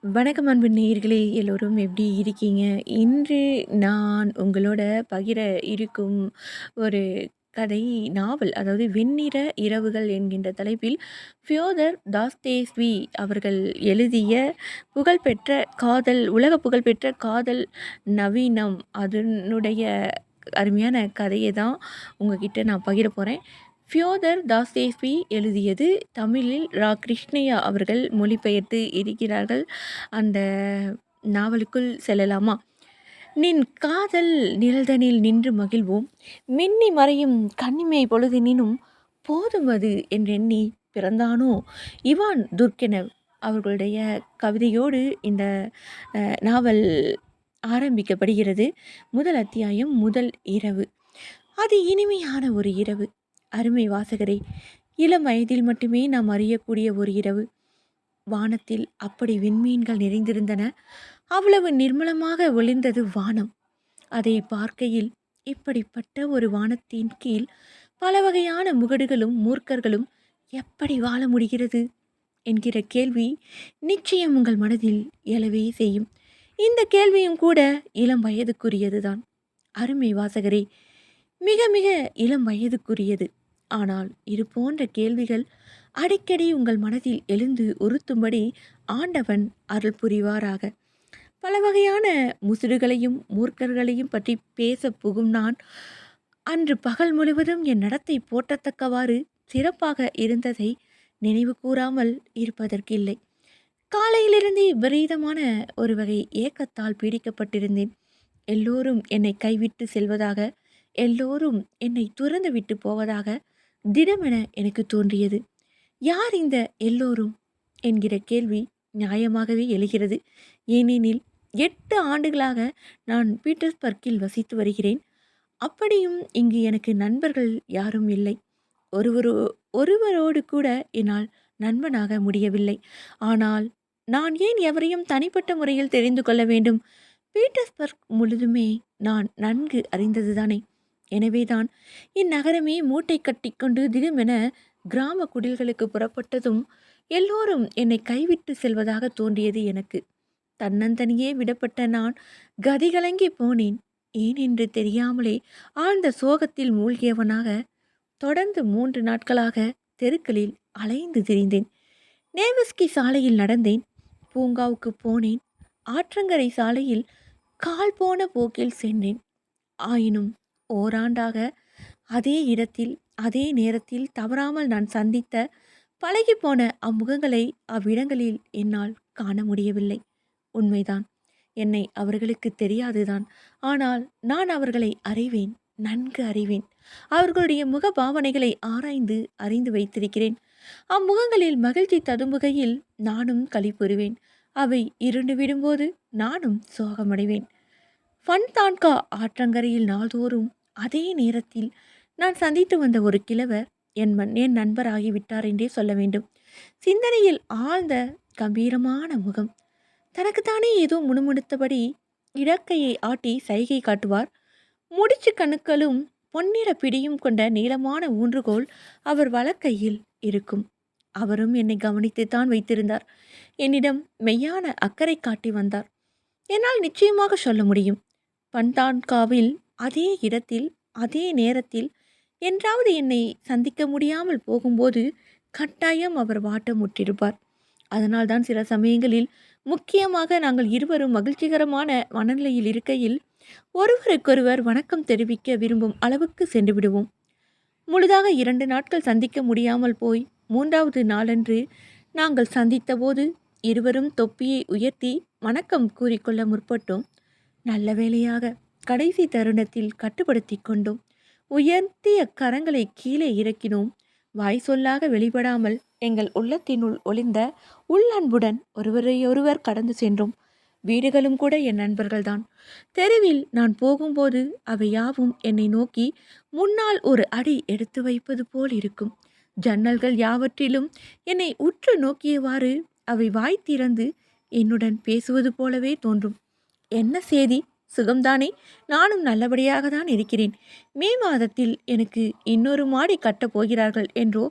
வணக்கம் அன்பு நேயர்களே! எல்லோரும் எப்படி இருக்கீங்க? இன்று நான் உங்களோட பகிர இருக்கும் ஒரு கதை நாவல். அதாவது "வெண்ணிற இரவுகள்" என்கின்ற தலைப்பில் ஃபியோதர் தாஸ்தேஸ்வி அவர்கள் எழுதிய புகழ்பெற்ற உலக புகழ்பெற்ற காதல் நவீனம் அதனுடைய அருமையான கதைய தான் உங்ககிட்ட நான் பகிர போறேன். ஃபியோதர் தாஸ்தேஸ்வி எழுதியது. தமிழில் கிருஷ்ணய்யா அவர்கள் மொழிபெயர்த்து இருக்கிறார்கள். அந்த நாவலுக்குள் செல்லலாமா? "நின் காதல் நிழல்தனில் நின்று மகிழ்வோம். மின்னி மறையும் கன்னிமை பொழுதினினும் போதுமது என்றெண்ணி பிறந்தானோ." இவான் துர்கெனவ் அவர்களுடைய கவிதையோடு இந்த நாவல் ஆரம்பிக்கப்படுகிறது. முதல் அத்தியாயம், முதல் இரவு. அது இனிமையான ஒரு இரவு. அருமை வாசகரே! இளம் வயதில் மட்டுமே நாம் அறியக்கூடிய ஒரு இரவு. வானத்தில் அப்படி விண்மீன்கள் நிறைந்திருந்தன. அவ்வளவு நிர்மலமாக ஒளிர்ந்தது வானம். அதை பார்க்கையில் இப்படிப்பட்ட ஒரு வானத்தின் கீழ் பல வகையான முகடுகளும் மூர்க்கர்களும் எப்படி வாழ முடிகிறது என்கிற கேள்வி நிச்சயம் உங்கள் மனதில் எழவே செய்யும். இந்த கேள்வியும் கூட இளம் வயதுக்குரியதுதான். அருமை வாசகரே! மிக மிக இளம் வயதுக்குரியது. ஆனால் இது போன்ற கேள்விகள் அடிக்கடி உங்கள் மனதில் எழுந்து உறுத்தும்படி ஆண்டவன் அருள் புரிவாராக. பல வகையான முசுடுகளையும் மூர்க்கர்களையும் பற்றி பேச புகும் நான் அன்று பகல் முழுவதும் என் நடத்தை போற்றத்தக்கவாறு சிறப்பாக இருந்ததை நினைவு கூறாமல் இருப்பதற்கில்லை. காலையிலிருந்தே விபரீதமான ஒரு வகை ஏக்கத்தால் பீடிக்கப்பட்டிருந்தேன். எல்லோரும் என்னை கைவிட்டு செல்வதாக, எல்லோரும் என்னை துறந்து விட்டு போவதாக திடமென எனக்கு தோன்றியது. யார் இந்த எல்லோரும் என்கிற கேள்வி நியாயமாகவே எழுகிறது. ஏனெனில் 8 ஆண்டுகளாக நான் பீட்டர்ஸ்பர்க்கில் வசித்து வருகிறேன். அப்படியும் இங்கு எனக்கு நண்பர்கள் யாரும் இல்லை. ஒருவரோடு கூட என்னால் நண்பனாக முடியவில்லை. ஆனால் நான் ஏன் எவரையும் தனிப்பட்ட முறையில் தெரிந்து கொள்ள வேண்டும்? பீட்டர்ஸ்பர்க் முழுதுமே நான் நன்கு அறிந்ததுதானே. எனவேதான் இந்நகரமே மூட்டை கட்டிக்கொண்டு திடுமென கிராம குடில்களுக்கு புறப்பட்டதும் எல்லோரும் என்னை கைவிட்டு செல்வதாக தோன்றியது எனக்கு. தன்னந்தனியே விடப்பட்ட நான் கதிகலங்கி போனேன். ஏன் என்று தெரியாமலே ஆழ்ந்த சோகத்தில் மூழ்கியவனாக தொடர்ந்து 3 நாட்களாக தெருக்களில் அலைந்து திரிந்தேன். நேவிஸ்கி சாலையில் நடந்தேன். பூங்காவுக்கு போனேன். ஆற்றங்கரை சாலையில் கால் போன போக்கில் சென்றேன். ஆயினும் ஓராண்டாக அதே இடத்தில் அதே நேரத்தில் தவறாமல் நான் சந்தித்த பழகிப்போன அம்முகங்களை அவ்விடங்களில் என்னால் காண முடியவில்லை. உண்மைதான், என்னை அவர்களுக்கு தெரியாதுதான். ஆனால் நான் அவர்களை அறிவேன், நன்கு அறிவேன். அவர்களுடைய முக பாவனைகளை ஆராய்ந்து அறிந்து வைத்திருக்கிறேன். அம்முகங்களில் மகிழ்ச்சி ததும்புகையில் நானும் களிப்புறுவேன். அவை இருண்டு விடும்போது நானும் சோகமடைவேன். ஃபன்தான்கா ஆற்றங்கரையில் நாள்தோறும் அதே நேரத்தில் நான் சந்தித்து வந்த ஒரு கிழவர் என் நண்பராகிவிட்டார் என்றே சொல்ல வேண்டும். சிந்தனையில் ஆழ்ந்த கம்பீரமான முகம். தனக்குத்தானே ஏதோ முணுமுணுத்தபடி இடக்கையை ஆட்டி சைகை காட்டுவார். முடிச்சு கணுக்களும் பொன்னிற பிடியும் கொண்ட நீளமான ஊன்றுகோல் அவர் வலக்கையில் இருக்கும். அவரும் என்னை கவனித்துத்தான் வைத்திருந்தார். என்னிடம் மெய்யான அக்கறை காட்டி வந்தார். என்னால் நிச்சயமாக சொல்ல முடியும், பன்தான்காவில் அதே இடத்தில் அதே நேரத்தில் என்றாவது என்னை சந்திக்க முடியாமல் போகும்போது கட்டாயம் அவர் வாட்டமுற்றிருப்பார். அதனால்தான் சில சமயங்களில், முக்கியமாக நாங்கள் இருவரும் மகிழ்ச்சிகரமான மனநிலையில் இருக்கையில், ஒருவருக்கொருவர் வணக்கம் தெரிவிக்க விரும்பும் அளவுக்கு சென்று விடுவோம். முழுதாக 2 நாட்கள் சந்திக்க முடியாமல் போய் 3வது நாளன்று நாங்கள் சந்தித்தபோது இருவரும் தொப்பியை உயர்த்தி வணக்கம் கூறிக்கொள்ள முற்பட்டோம். நல்ல வேளையாக கடைசி தருணத்தில் கட்டுப்படுத்தி கொண்டோம். உயர்த்திய கரங்களை கீழே இறக்கினோம். வாய் சொல்லாக வெளிப்படாமல் எங்கள் உள்ளத்தினுள் ஒளிர்ந்த உள்ளன்புடன் ஒருவரையொருவர் கடந்து சென்றோம். வீடுகளும் கூட என் நண்பர்கள்தான். தெருவில் நான் போகும்போது அவை யாவும் என்னை நோக்கி முன்னால் ஒரு அடி எடுத்து வைப்பது போல் இருக்கும். ஜன்னல்கள் யாவற்றிலும் என்னை உற்று நோக்கியவாறு அவை வாய் திறந்து என்னுடன் பேசுவது போலவே தோன்றும். என்ன சேதி, சுகம்தானே? நானும் நல்லபடியாக தான் இருக்கிறேன். மே மாதத்தில் எனக்கு இன்னொரு மாடி கட்டப் போகிறார்கள் என்றோ,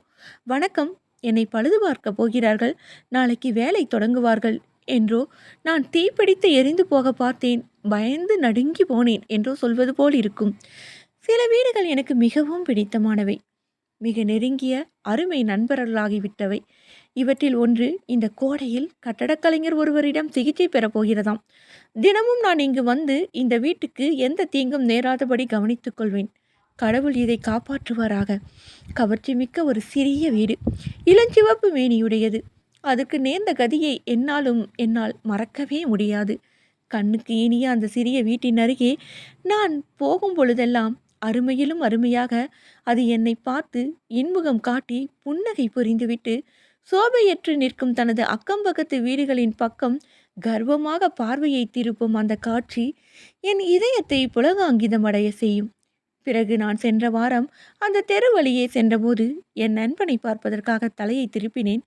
வணக்கம், என்னை பழுது பார்க்க போகிறார்கள், நாளைக்கு வேலை தொடங்குவார்கள் என்றோ, நான் தீப்பிடித்து எரிந்து போக பார்த்தேன், பயந்து நடுங்கி போனேன் என்றோ சொல்வது போல் இருக்கும். சில வீடுகள் எனக்கு மிகவும் பிடித்தமானவை, மிக நெருங்கிய அருமை நண்பர்களாகிவிட்டவை. இவற்றில் ஒன்று இந்த கோடையில் கட்டடக்கலைஞர் ஒருவரிடம் சிகிச்சை பெறப் போகிறதாம். தினமும் நான் இங்கு வந்து இந்த வீட்டுக்கு எந்த தீங்கும் நேராதபடி கவனித்துக் கொள்வேன். கடவுள் இதை காப்பாற்றுவாராக. கவர்ச்சி மிக்க ஒரு சிறிய வீடு, இளஞ்சிவப்பு மேனியுடையது. அதற்கு நேர்ந்த கதியை என்னால் மறக்கவே முடியாது. கண்ணுக்கு இனிய அந்த சிறிய வீட்டின் அருகே நான் போகும் பொழுதெல்லாம் அருமையிலும் அருமையாக அது என்னை பார்த்து இன்முகம் காட்டி புன்னகை புரிந்துவிட்டு சோபையற்று நிற்கும் தனது அக்கம்பக்கத்து வீடுகளின் பக்கம் கர்வமாக பார்வையை திருப்பும் அந்த காட்சி என் இதயத்தை புலகாங்கிதம் அடைய செய்யும். பிறகு நான் சென்ற வாரம் அந்த தெரு வழியே சென்றபோது என் நண்பனை பார்ப்பதற்காக தலையை திருப்பினேன்.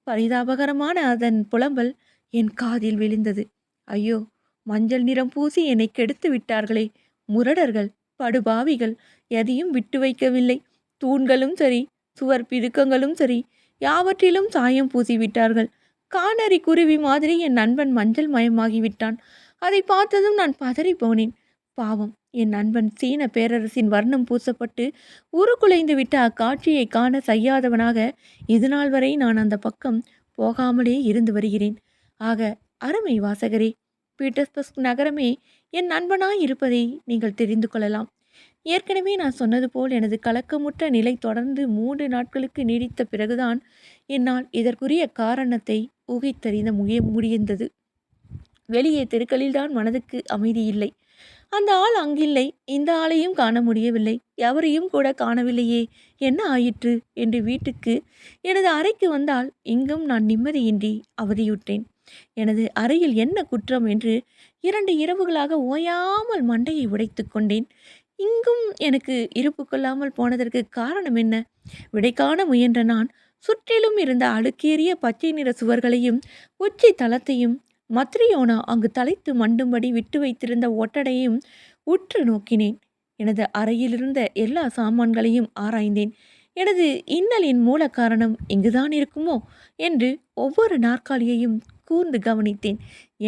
பரிதாபகரமான அதன் புலம்பல் என் காதில் விழுந்தது. ஐயோ, மஞ்சள் நிறம் பூசி என்னை கெடுத்து விட்டார்களே, முரடர்கள், படுபாவிகள், எதையும் விட்டு வைக்கவில்லை. தூண்களும் சரி, சுவர் பிதுக்கங்களும் சரி, யாவற்றிலும் சாயம் பூசிவிட்டார்கள். கானரி குருவி மாதிரி என் நண்பன் மஞ்சள் மயமாகிவிட்டான். அதை பார்த்ததும் நான் பதறி போனேன். பாவம், என் நண்பன் சீன பேரரசின் வர்ணம் பூசப்பட்டு உருக்குலைந்து விட்ட அக்காட்சியை காண செய்யாதவனாக இதுநாள் வரை நான் அந்த பக்கம் போகாமலே இருந்து வருகிறேன். ஆக அருமை வாசகரே, பீட்டர்ஸ்பர்க் நகரமே என் நண்பனாய் இருப்பதை நீங்கள் தெரிந்து கொள்ளலாம். ஏற்கனவே நான் சொன்னது போல் எனது கலக்கமுற்ற நிலை தொடர்ந்து 3 நாட்களுக்கு நீடித்த பிறகுதான் என்னால் இதற்குரிய காரணத்தை ஊகித்தறிந்த முடிந்தது. வெளியே தெருக்களில்தான் மனதுக்கு அமைதி இல்லை. அந்த ஆள் அங்கில்லை, இந்த ஆளையும் காண முடியவில்லை, எவரையும் கூட காணவில்லையே, என்ன ஆயிற்று என்று வீட்டுக்கு எனது அறைக்கு வந்தால் இங்கும் நான் நிம்மதியின்றி அவதியுற்றேன். எனது அறையில் என்ன குற்றம் என்று 2 இரவுகளாக ஓயாமல் மண்டையை உடைத்து கொண்டேன். இங்கும் எனக்கு இருப்பு கொள்ளாமல் போனதற்கு காரணம் என்ன? விடை காண முயன்ற நான் சுற்றிலும் இருந்த அழுக்கேறிய பச்சை நிற சுவர்களையும் உச்சி தளத்தையும் மத்ரியோனா அங்கு தலைத்து மண்டும்படி விட்டு வைத்திருந்த ஒட்டடையும் உற்று நோக்கினேன். எனது அறையிலிருந்த எல்லா சாமான்களையும் ஆராய்ந்தேன். எனது இன்னலின் மூல காரணம் இங்குதான் இருக்குமோ என்று ஒவ்வொரு நாற்காலியையும் கூர்ந்து கவனித்தேன்.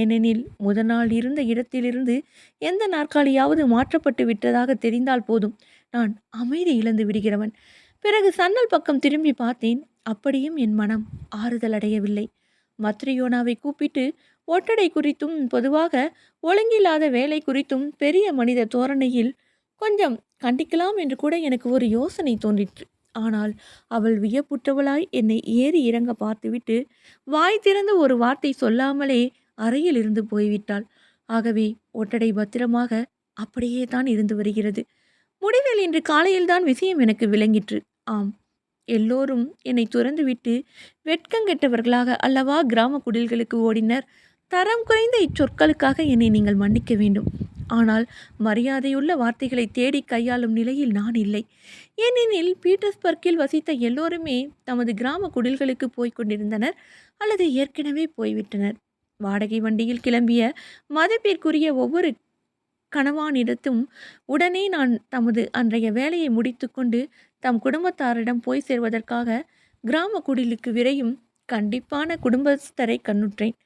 ஏனெனில் முதல் நாள் இருந்த இடத்திலிருந்து எந்த நாற்காலியாவது மாற்றப்பட்டு விட்டதாக தெரிந்தால் போதும், நான் அமைதி இழந்து விடுகிறவன். பிறகு சன்னல் பக்கம் திரும்பி பார்த்தேன். அப்படியும் என் மனம் ஆறுதல் அடையவில்லை. மத்ரியோனாவை கூப்பிட்டு ஒட்டடை குறித்தும் பொதுவாக ஒழுங்கில்லாத வேலை குறித்தும் பெரிய மனித தோரணையில் கொஞ்சம் கண்டிக்கலாம் என்று கூட எனக்கு ஒரு யோசனை தோன்றிற்று. ஆனால் அவள் வியப்புற்றவளாய் என்னை ஏறி இறங்க பார்த்துவிட்டு வாய் திறந்து ஒரு வார்த்தை சொல்லாமலே அறையில் இருந்து போய்விட்டாள். ஆகவே ஒட்டடை பத்திரமாக அப்படியே தான் இருந்து வருகிறது. முடிவில் இன்று காலையில்தான் விஷயம் எனக்கு விளங்கிற்று. ஆம், எல்லோரும் என்னை துறந்துவிட்டு வெட்கங்கெட்டவர்களாக அல்லவா கிராம குடில்களுக்கு ஓடினர். தரம் குறைந்த இச்சொற்களுக்காக என்னை நீங்கள் மன்னிக்க வேண்டும். ஆனால் மரியாதையுள்ள வார்த்தைகளை தேடி கையாளும் நிலையில் நான் இல்லை. ஏனெனில் பீட்டர்ஸ்பர்க்கில் வசித்த எல்லோருமே தமது கிராம குடில்களுக்கு போய்க் கொண்டிருந்தனர் அல்லது ஏற்கனவே போய்விட்டனர். வாடகை வண்டியில் கிளம்பிய மதிப்பிற்குரிய ஒவ்வொரு கணவானிடத்தும் உடனே நான் தமது அன்றைய வேலையை முடித்துக்கொண்டு தம் குடும்பத்தாரிடம் போய் சேர்வதற்காக கிராம குடிலுக்கு விரையும் கண்டிப்பான குடும்பஸ்தரை கண்ணுற்றேன்.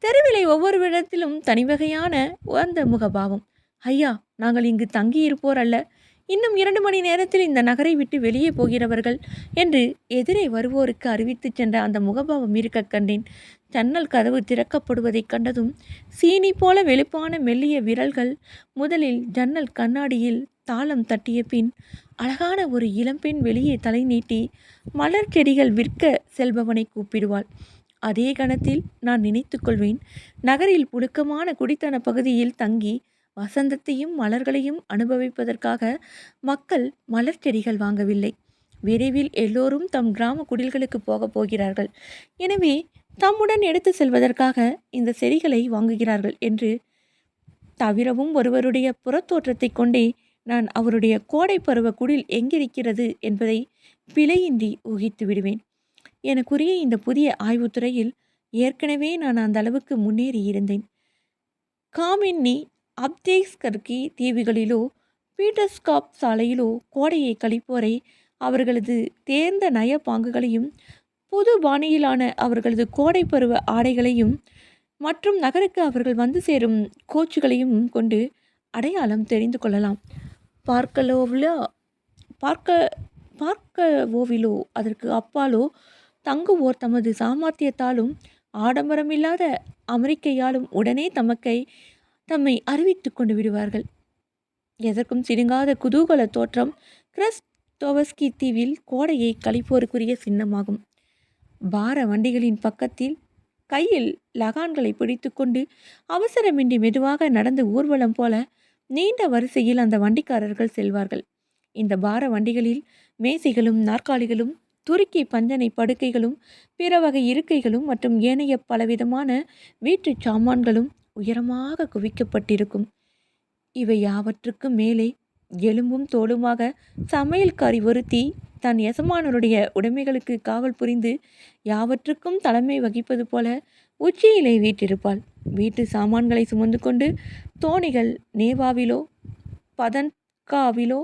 தெருவிலை ஒவ்வொரு இடத்திலும் தனிவகையான அந்த முகபாவம். ஐயா, நாங்கள் இங்கு தங்கியிருப்போர் அல்ல, இன்னும் 2 மணி நேரத்தில் இந்த நகரை விட்டு வெளியே போகிறவர்கள் என்று எதிரே வருவோருக்கு அறிவித்து சென்ற அந்த முகபாவம் இருக்க கண்டேன். ஜன்னல் கதவு திறக்கப்படுவதைக் கண்டதும் சீனி போல வெளுப்பான மெல்லிய விரல்கள் முதலில் ஜன்னல் கண்ணாடியில் தாளம் தட்டிய பின் அழகான ஒரு இளம்பெண் வெளியே தலை நீட்டி மலர் செடிகள் விற்க செல்பவனை கூப்பிடுவாள். அதே கணத்தில் நான் நினைத்து கொள்வேன், நகரில் புழுக்கமான குடித்தன பகுதியில் தங்கி வசந்தத்தையும் மலர்களையும் அனுபவிப்பதற்காக மக்கள் மலர் செடிகள் வாங்கவில்லை. விரைவில் எல்லோரும் தம் கிராம குடில்களுக்கு போகப் போகிறார்கள். எனவே தம்முடன் எடுத்து செல்வதற்காக இந்த செடிகளை வாங்குகிறார்கள் என்று. தவிரவும் ஒருவருடைய புறத்தோற்றத்தை கொண்டே நான் அவருடைய கோடை பருவ குடில் எங்கிருக்கிறது என்பதை பிழையின்றி ஊகித்து விடுவேன். எனக்குரிய இந்த புதிய ஆய்வுத்துறையில் ஏற்கனவே நான் அந்த அளவுக்கு முன்னேறி இருந்தேன். காமின்னி அப்தேஸ்கர்கி தீவுகளிலோ பீட்டர்ஸ்காப் சாலையிலோ கோடையை கழிப்போரை அவர்களது தேர்ந்த நய பாங்குகளையும் புது பாணியிலான அவர்களது கோடை பருவ ஆடைகளையும் மற்றும் நகருக்கு அவர்கள் வந்து சேரும் கோச்சுகளையும் கொண்டு அடையாளம் தெரிந்து கொள்ளலாம். பார்க்கலோவிலோ பார்க்க பார்க்கவோவிலோ அதற்கு அப்பாலோ தங்குவோர் தமது சாமர்த்தியத்தாலும் ஆடம்பரமில்லாத அமெரிக்கையாலும் உடனே தம்மை அறிவித்து கொண்டு விடுவார்கள். எதற்கும் சிடுங்காத குதூகல தோற்றம் கிரஸ்டோவஸ்கி தீவில் கோடையை கழிப்போருக்குரிய சின்னமாகும். பார வண்டிகளின் பக்கத்தில் கையில் லகான்களை பிடித்து கொண்டு அவசரமின்றி மெதுவாக நடந்து ஊர்வலம் போல நீண்ட வரிசையில் அந்த வண்டிக்காரர்கள் செல்வார்கள். இந்த பார வண்டிகளில் மேசைகளும் நாற்காலிகளும் துருக்கி பஞ்சனை படுக்கைகளும் பிற வகை இருக்கைகளும் மற்றும் ஏனைய பலவிதமான வீட்டு சாமான்களும் உயரமாக குவிக்கப்பட்டிருக்கும். இவை யாவற்றுக்கும் மேலே எலும்பும் தோலுமாக சமையல்காரி ஒருத்தி தன் எசமானருடைய உடைமைகளுக்கு காவல் புரிந்து யாவற்றுக்கும் தலைமை வகிப்பது போல உச்சியிலே வீற்றிருப்பாள். வீட்டு சாமான்களை சுமந்து கொண்டு தோணிகள் நேவாவிலோ பதன்காவிலோ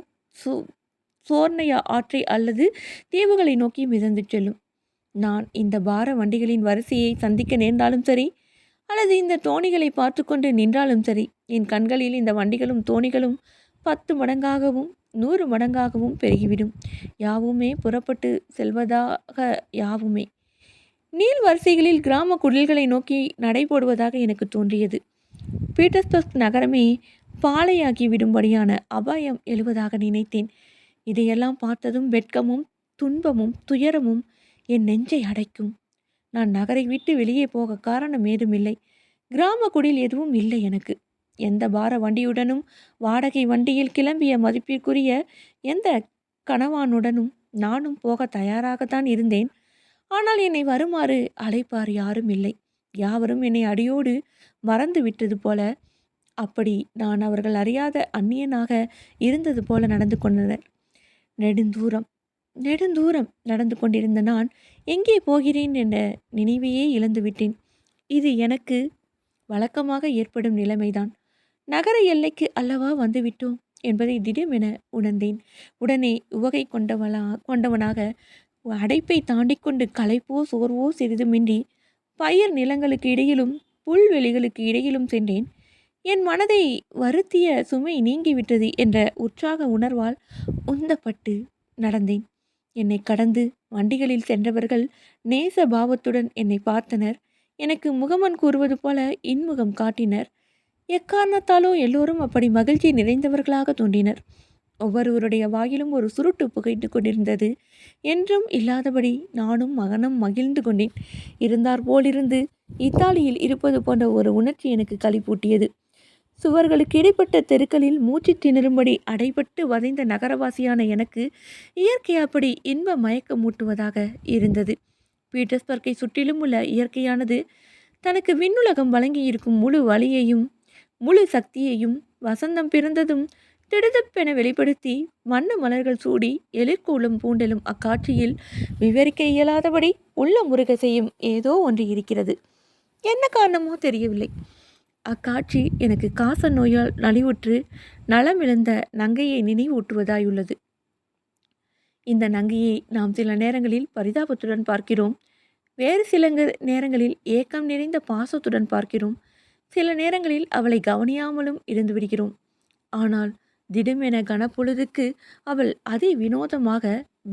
சோர்ணையா ஆற்றை அல்லது தீவுகளை நோக்கி மிதந்து செல்லும். நான் இந்த பார வண்டிகளின் வரிசையை சந்திக்க நேர்ந்தாலும் சரி அல்லது இந்த தோணிகளை பார்த்து கொண்டு நின்றாலும் சரி, என் கண்களில் இந்த வண்டிகளும் தோணிகளும் 10 மடங்காகவும் 100 மடங்காகவும் பெருகிவிடும். யாவுமே புறப்பட்டு செல்வதாக யாவுமே நீள் வரிசைகளில் கிராம குடில்களை நோக்கி நடைபோடுவதாக எனக்கு தோன்றியது. பீட்டர்ஸ்பர்க் நகரமே பாலையாகி விடும்படியான அபாயம் எழுவதாக நினைத்தேன். இதையெல்லாம் பார்த்ததும் வெட்கமும் துன்பமும் துயரமும் என் நெஞ்சை அடைக்கும். நான் நகரை விட்டு வெளியே போக காரணம் ஏதுமில்லை. கிராம குடில் எதுவும் இல்லை எனக்கு. எந்த பார வண்டியுடனும் வாடகை வண்டியில் கிளம்பிய மதிப்பிற்குரிய எந்த கணவானுடனும் நானும் போக தயாராகத்தான் இருந்தேன். ஆனால் என்னை வருமாறு அழைப்பார் யாரும் இல்லை. யாவரும் என்னை அடியோடு மறந்து விட்டது போல, அப்படி நான் அவர்கள் அறியாத அந்நியனாக இருந்தது போல நடந்து கொண்டனர். நெடுந்தூரம் நடந்து கொண்டிருந்த நான் எங்கே போகிறேன் என்ற நினைவையே இழந்துவிட்டேன். இது எனக்கு வழக்கமாக ஏற்படும் நிலைமைதான். நகர எல்லைக்கு அல்லவா வந்துவிட்டோம் என்பதை திடீரென உணர்ந்தேன். உடனே உவகை கொண்டவனாக அடைப்பை தாண்டி கொண்டு களைப்போ சோர்வோ சிறிதுமின்றி பயிர் நிலங்களுக்கு இடையிலும் புல்வெளிகளுக்கு இடையிலும் சென்றேன். என் மனதை வருத்திய சுமை நீங்கிவிட்டது என்ற உற்சாக உணர்வால் உந்தப்பட்டு நடந்தேன். என்னை கடந்து வண்டிகளில் சென்றவர்கள் நேச பாவத்துடன் என்னை பார்த்தனர். எனக்கு முகமன் கூறுவது போல இன்முகம் காட்டினர். எக்காரணத்தாலோ எல்லோரும் அப்படி மகிழ்ச்சி நிறைந்தவர்களாக தோன்றினர். ஒவ்வொருவருடைய வாயிலும் ஒரு சுருட்டு புகைத்து கொண்டிருந்தது. என்றும் இல்லாதபடி நானும் மகனும் மகிழ்ந்து கொண்டேன். இருந்தார் போலிருந்து இத்தாலியில் இருப்பது போன்ற ஒரு உணர்ச்சி எனக்கு களிப்பூட்டியது. சுவர்களுக்கு இடைப்பட்ட தெருக்களில் மூச்சு திணறும்படி அடைபட்டு வதைந்த நகரவாசியான எனக்கு இயற்கை அப்படி இன்ப மயக்கமூட்டுவதாக இருந்தது. பீட்டர்ஸ்பர்க்கை சுற்றிலும் உள்ள இயற்கையானது தனக்கு விண்ணுலகம் வழங்கியிருக்கும் முழு வலியையும் முழு சக்தியையும் வசந்தம் பிறந்ததும் திடுதப்பென வெளிப்படுத்தி வண்ண மலர்கள் சூடி எழிற்கூலும் பூண்டலும் அக்காட்சியில் விவரிக்க இயலாதபடி உள்ள முருக செய்யும் ஏதோ ஒன்று இருக்கிறது. என்ன காரணமோ தெரியவில்லை. அக்காட்சி எனக்கு காச நோயால் நலிவுற்று நலமிழந்த நங்கையை நினைவூட்டுவதாயுள்ளது. இந்த நங்கையை நாம் சில நேரங்களில் பரிதாபத்துடன் பார்க்கிறோம். வேறு சில நேரங்களில் ஏக்கம் நிறைந்த பாசத்துடன் பார்க்கிறோம். சில நேரங்களில் அவளை கவனியாமலும் இருந்து விடுகிறோம். ஆனால் திடுமென கனப்பொழுதுக்கு அவள் அதி வினோதமாக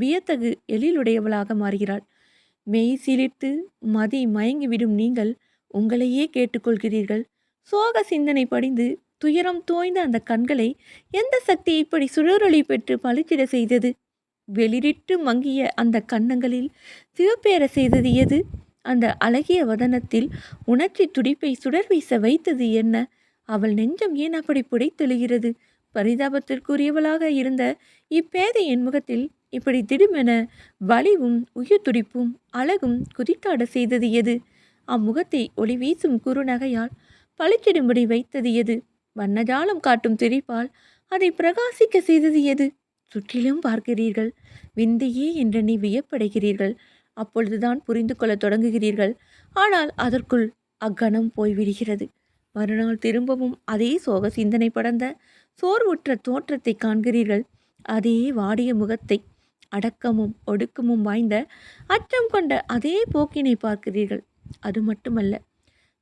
வியத்தகு எழிலுடையவளாக மாறுகிறாள். மெய் சிலிர்த்து மதி மயங்கிவிடும் நீங்கள் உங்களையே கேட்டுக்கொள்கிறீர்கள். சோக சிந்தனை படிந்து துயரம் தோய்ந்த அந்த கண்களை எந்த சக்தி இப்படி சுழறொளி பெற்று பளிச்சிட செய்தது? வெளிரிட்டு மங்கிய அந்த கன்னங்களில் சிவப்பேற செய்தது எது? அந்த அழகிய வதனத்தில் உணர்ச்சி துடிப்பை சுடர் வீச வைத்தது என்ன? அவள் நெஞ்சம் ஏன் அப்படி புடைத்தெழுகிறது? பரிதாபத்திற்குரியவளாக இருந்த இப்பேதை என் முகத்தில் இப்படி திடுமென வலிவும் உயிர் துடிப்பும் அழகும் குதித்தாட செய்தது எது? அம்முகத்தை ஒளி வீசும் குறுநகையால் பளிச்சிடும்படி வைத்தது எது? வண்ணஜாலம் காட்டும் திரிப்பால் அதை பிரகாசிக்க செய்தது எது? சுற்றிலும் பார்க்கிறீர்கள், விந்தையே என்றெண்ணி வியப்படைகிறீர்கள். அப்பொழுதுதான் புரிந்து கொள்ள தொடங்குகிறீர்கள். ஆனால் அதற்குள் அக்கணம் போய்விடுகிறது. மறுநாள் திரும்பவும் அதே சோக சிந்தனை படர்ந்த சோர்வுற்ற தோற்றத்தை காண்கிறீர்கள். அதே வாடிய முகத்தை, அடக்கமும் ஒடுக்கமும் வாய்ந்த அச்சம் கொண்ட அதே போக்கினை பார்க்கிறீர்கள். அது மட்டுமல்ல,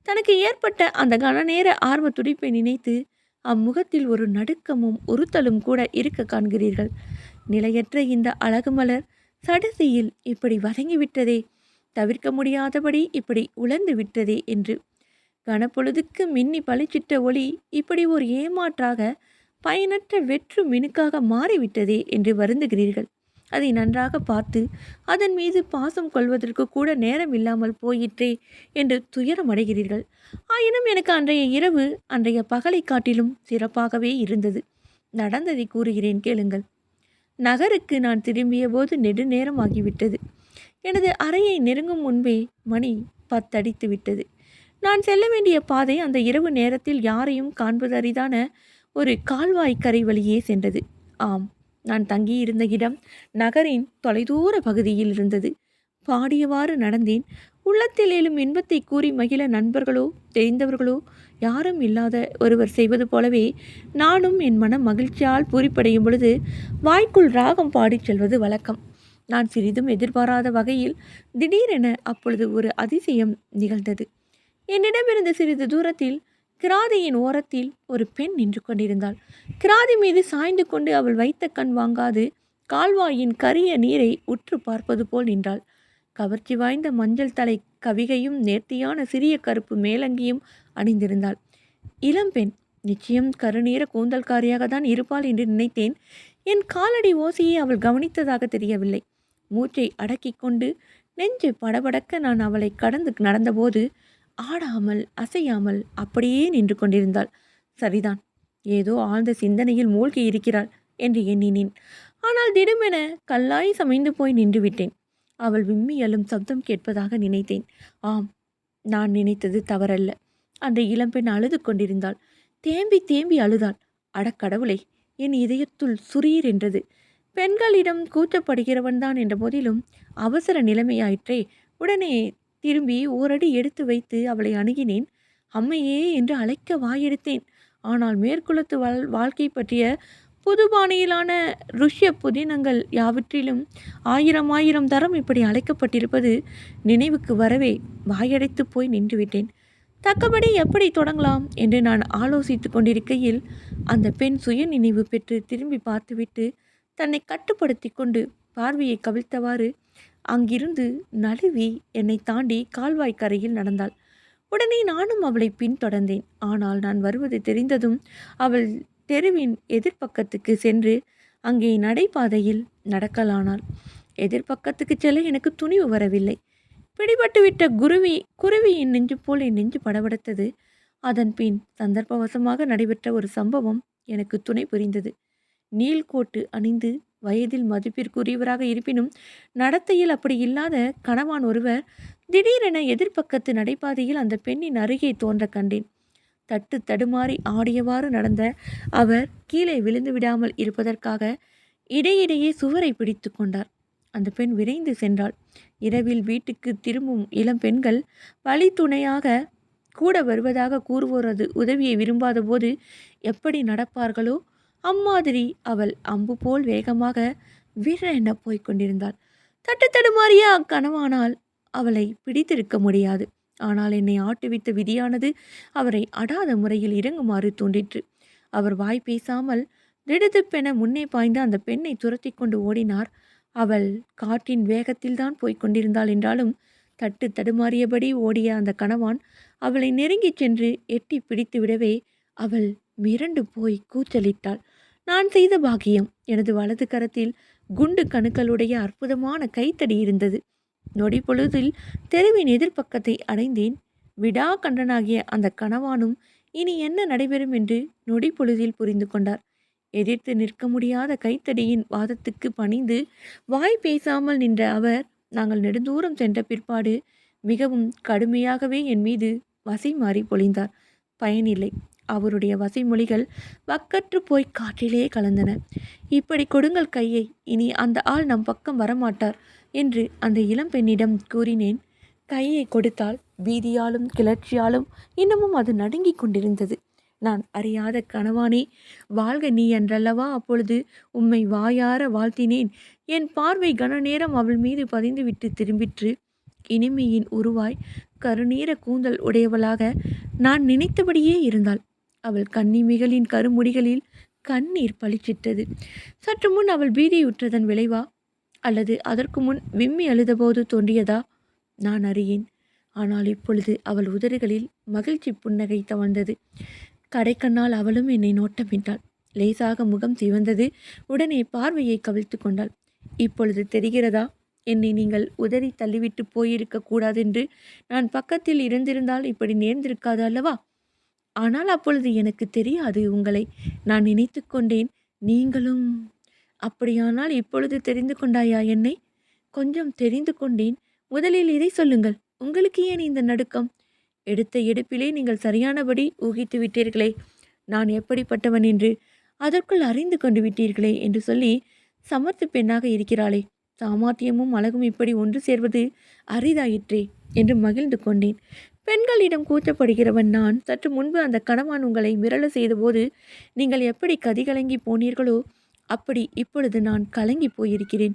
தனக்கு ஏற்பட்ட அந்த கனநேர ஆர்வ துடிப்பை நினைத்து அம்முகத்தில் ஒரு நடுக்கமும் உறுத்தலும் கூட இருக்க காண்கிறீர்கள். நிலையற்ற இந்த அழகு மலர் சடசியில் இப்படி வதங்கிவிட்டதே, தவிர்க்க முடியாதபடி இப்படி உலர்ந்து விட்டதே என்று. கனப்பொழுதுக்கு மின்னி பளிச்சிட்ட ஒளி இப்படி ஒரு ஏமாற்றாக பயனற்ற வெற்று மினுக்காக மாறிவிட்டதே என்று வருந்துகிறீர்கள். அதை நன்றாக பார்த்து அதன் மீது பாசம் கொள்வதற்கு கூட நேரம் இல்லாமல் போயிற்றே என்று துயரம் அடைகிறீர்கள். ஆயினும் எனக்கு அன்றைய இரவு அன்றைய பகலை காட்டிலும் சிறப்பாகவே இருந்தது. நடந்ததை கூறுகிறேன் கேளுங்கள். நகருக்கு நான் திரும்பிய போது நெடுநேரம் ஆகிவிட்டது. எனது அறையை நெருங்கும் முன்பே மணி 10 அடித்து விட்டது. நான் செல்ல வேண்டிய பாதை அந்த இரவு நேரத்தில் யாரையும் காண்பது அரிதான ஒரு கால்வாய்க்கரை வழியே சென்றது. ஆம், நான் தங்கியிருந்த இடம் நகரின் தொலைதூர பகுதியில் இருந்தது. பாடியவாறு நடந்தேன். உள்ளத்தில் எழும் இன்பத்தை கூறி மகிழ நண்பர்களோ தெரிந்தவர்களோ யாரும் இல்லாத ஒருவர் செய்வது போலவே நானும் என் மனம் மகிழ்ச்சியால் பூரிப்படையும் பொழுது வாய்க்குள் ராகம் பாடிச் செல்வது வழக்கம். நான் சிறிதும் எதிர்பாராத வகையில் திடீரென அப்பொழுது ஒரு அதிசயம் நிகழ்ந்தது. என்னிடமிருந்து சிறிது தூரத்தில் கிராதியின் ஓரத்தில் ஒரு பெண் நின்று கொண்டிருந்தாள். கிராதி மீது சாய்ந்து கொண்டு அவள் வைத்த கண் வாங்காது கால்வாயின் கரிய நீரை உற்று பார்ப்பது போல் நின்றாள். கவர்ச்சி வாய்ந்த மஞ்சள் தலை கவிகையும் நேர்த்தியான சிறிய கருப்பு மேலங்கியும் அணிந்திருந்தாள். இளம்பெண், நிச்சயம் கருநீர கூந்தல்காரியாக தான் இருப்பாள் என்று நினைத்தேன். என் காலடி ஓசையை அவள் கவனித்ததாக தெரியவில்லை. மூச்சை அடக்கி கொண்டு நெஞ்சு படபடக்க நான் அவளை கடந்து நடந்தபோது ஆடாமல் அசையாமல் அப்படியே நின்று கொண்டிருந்தாள். சரிதான், ஏதோ ஆழ்ந்த சிந்தனையில் மூழ்கி இருக்கிறாள் என்று எண்ணினேன். ஆனால் திடுமென கல்லாய் சமைந்து போய் நின்று விட்டேன். அவள் விம்மி எழும் சப்தம் கேட்பதாக நினைத்தேன். ஆம், நான் நினைத்தது தவறல்ல. அந்த இளம்பெண் அழுது கொண்டிருந்தாள். தேம்பி தேம்பி அழுதாள். அடக்கடவுளை, என் இதயத்துள் சுரீர் என்றது. பெண்களிடம் கூச்சப்படுகிறவன்தான் என்ற போதிலும் அவசர நிலைமையாயிற்றே. உடனே திரும்பி ஓரடி எடுத்து வைத்து அவளை அணுகினேன். அம்மையே என்று அழைக்க வாயெடுத்தேன். ஆனால் மேற்குலத்து வாழ்க்கை பற்றிய புதுபாணியிலான ருஷ்ய புதினங்கள் யாவற்றிலும் ஆயிரம் தரம் இப்படி அழைக்கப்பட்டிருப்பது நினைவுக்கு வரவே வாயடைத்து போய் நின்றுவிட்டேன். தக்கபடி எப்படி தொடங்கலாம் என்று நான் ஆலோசித்து கொண்டிருக்கையில் அந்த பெண் சுய நினைவு பெற்று திரும்பி பார்த்துவிட்டு தன்னை கட்டுப்படுத்தி கொண்டு பார்வையை கவிழ்த்தவாறு அங்கிருந்து நழுவி என்னை தாண்டி கால்வாய்க்கரையில் நடந்தாள். உடனே நானும் அவளை பின்தொடர்ந்தேன். ஆனால் நான் வருவது தெரிந்ததும் அவள் தெருவின் எதிர்ப்பக்கத்துக்கு சென்று அங்கே நடைபாதையில் நடக்கலானாள். எதிர்ப்பக்கத்துக்கு செல்ல எனக்கு துணிவு வரவில்லை. பிடிபட்டுவிட்ட குருவியின் நெஞ்சு போல் என் நெஞ்சு படபடுத்தது. அதன் பின் சந்தர்ப்பவசமாக நடைபெற்ற ஒரு சம்பவம் எனக்கு துணை புரிந்தது. நீள்கோட்டு அணிந்து வயதில் மதிப்பிற்குரியவராக இருப்பினும் நடத்தையில் அப்படி இல்லாத கணவான் ஒருவர் திடீரென எதிர்ப்பக்கத்து நடைபாதையில் அந்த பெண்ணின் அருகே தோன்ற கண்டேன். தட்டு தடுமாறி ஆடியவாறு நடந்த அவர் கீழே விழுந்து விடாமல் இருப்பதற்காக இடையிடையே சுவரை பிடித்து கொண்டார். அந்த பெண் விரைந்து சென்றாள். இரவில் வீட்டுக்கு திரும்பும் இளம் பெண்கள் வழி துணையாக கூட வருவதாக கூறுவோரது உதவியை விரும்பாத போது எப்படி நடப்பார்களோ அம்மாதிரி அவள் அம்பு போல் வேகமாக வீரென போய்க் கொண்டிருந்தாள். தட்டு தடுமாறிய அக்கணவானால் அவளை பிடித்திருக்க முடியாது. ஆனால் என்னை ஆட்டுவித்த விதியானது அவரை அடாத முறையில் இறங்குமாறு தூண்டிற்று. அவர் வாய் பேசாமல் திடுதிப்பென முன்னே பாய்ந்து அந்த பெண்ணை துரத்தி கொண்டு ஓடினார். அவள் காற்றின் வேகத்தில்தான் போய்க் கொண்டிருந்தாள் என்றாலும் தட்டு தடுமாறியபடி ஓடிய அந்த கணவான் அவளை நெருங்கிச் சென்று எட்டி பிடித்து விடவே அவள் மிரண்டு போய் கூச்சலிட்டாள். நான் செய்த பாக்கியம், எனது வலது கரத்தில் குண்டு கணுக்களுடைய அற்புதமான கைத்தடி இருந்தது. நொடி பொழுதில் தெருவின் எதிர்ப்பக்கத்தை அடைந்தேன். விடா கண்டனாகிய அந்த கணவானும் இனி என்ன நடைபெறும் என்று நொடி பொழுதில் புரிந்து கொண்டார். எதிர்த்து நிற்க முடியாத கைத்தடியின் வாதத்துக்கு பணிந்து வாய் பேசாமல் நின்ற அவர் நாங்கள் நெடுந்தூரம் சென்ற பிற்பாடு மிகவும் கடுமையாகவே என் மீது வசை மாறி பொழிந்தார். பயனில்லை. அவருடைய வசைமொழிகள் வக்கற்று போய் காற்றிலே கலந்தன. இப்படி கொடுங்கள் கையை, இனி அந்த ஆள் நம் பக்கம் வரமாட்டார் என்று அந்த இளம்பெண்ணிடம் கூறினேன். கையை கொடுத்தால் பீதியாலும் கிளர்ச்சியாலும் இன்னமும் அது நடுங்கிக் கொண்டிருந்தது. நான் அறியாத கணவானே, வாழ்க நீ என்றல்லவா அப்பொழுது உம்மை வாயார வாழ்த்தினேன். என் பார்வை கன நேரம் அவள் மீது பதிந்துவிட்டு திரும்பிற்று. இனிமையின் உருவாய் கருநீர கூந்தல் உடையவளாக நான் நினைத்தபடியே இருந்தாள். அவள் கன்னிமிகளின் கருமுடிகளில் கண்ணீர் பளிச்சிட்டது. சற்று முன் அவள் பீதியுற்றதன் விளைவா, அல்லது அதற்கு முன் விம்மி அழுதபோது தோன்றியதா நான் அறியேன். ஆனால் இப்பொழுது அவள் உதடுகளில் மகிழ்ச்சி புன்னகை தவழ்ந்தது. கடைக்கண்ணால் அவளும் என்னை நோட்டமிட்டாள். லேசாக முகம் சிவந்தது. உடனே பார்வையை கவிழ்த்து கொண்டாள். இப்பொழுது தெரிகிறதா, என்னை நீங்கள் உதறி தள்ளிவிட்டு போயிருக்க கூடாதென்று. நான் பக்கத்தில் இருந்திருந்தால் இப்படி நேர்ந்திருக்காது அல்லவா? ஆனால் அப்பொழுது எனக்கு தெரியாது. உங்களை நான் நினைத்து கொண்டேன். நீங்களும் அப்படியானால் இப்பொழுது தெரிந்து கொண்டாயா என்னை? கொஞ்சம் தெரிந்து கொண்டேன். முதலில் இதை சொல்லுங்கள். உங்களுக்கு ஏன் இந்த நடுக்கம்? எடுத்த எடுப்பிலே நீங்கள் சரியானபடி ஊகித்து விட்டீர்களே நான் எப்படிப்பட்டவன் என்று. அதற்குள் அறிந்து கொண்டு விட்டீர்களே என்று சொல்லி சமர்த்து பெண்ணாக இருக்கிறாளே, சாமர்த்தியமும் அழகும் இப்படி ஒன்று சேர்வது அரிதாயிற்றே என்று மகிழ்ந்து கொண்டேன். பெண்களிடம் கூச்சப்படுகிறவன் நான். சற்று முன்பு அந்த கணவான் உங்களை மிரள செய்தபோது நீங்கள் எப்படி கதிகலங்கி போனீர்களோ அப்படி இப்பொழுது நான் கலங்கி போயிருக்கிறேன்.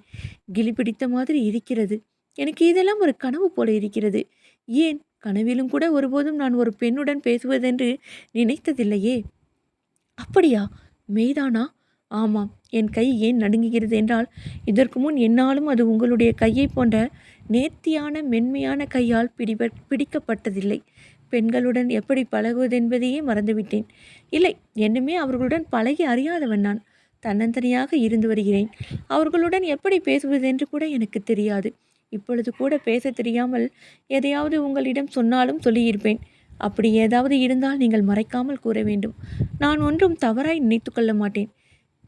கிளி பிடித்த மாதிரி இருக்கிறது. எனக்கு இதெல்லாம் ஒரு கனவு போல இருக்கிறது. ஏன் கனவிலும் கூட ஒருபோதும் நான் ஒரு பெண்ணுடன் பேசுவதென்று நினைத்ததில்லையே. அப்படியா? மெய்தானா? ஆமாம். என் கை ஏன் நடுங்குகிறது என்றால், இதற்கு முன் என்னாலும் அது உங்களுடைய கையை போன்ற நேர்த்தியான மென்மையான கையால் பிடிக்கப்பட்டதில்லை. பெண்களுடன் எப்படி பழகுவதென்பதையே மறந்துவிட்டேன். இல்லை, என்னுமே அவர்களுடன் பழகி அறியாதவன் நான். தன்னந்தனியாக இருந்து வருகிறேன். அவர்களுடன் எப்படி பேசுவதென்று கூட எனக்கு தெரியாது. இப்பொழுது கூட பேச தெரியாமல் எதையாவது உங்களிடம் சொன்னாலும் சொல்லியிருப்பேன். அப்படி ஏதாவது இருந்தால் நீங்கள் மறைக்காமல் கூற வேண்டும். நான் ஒன்றும் தவறாய் நினைத்து கொள்ள மாட்டேன்.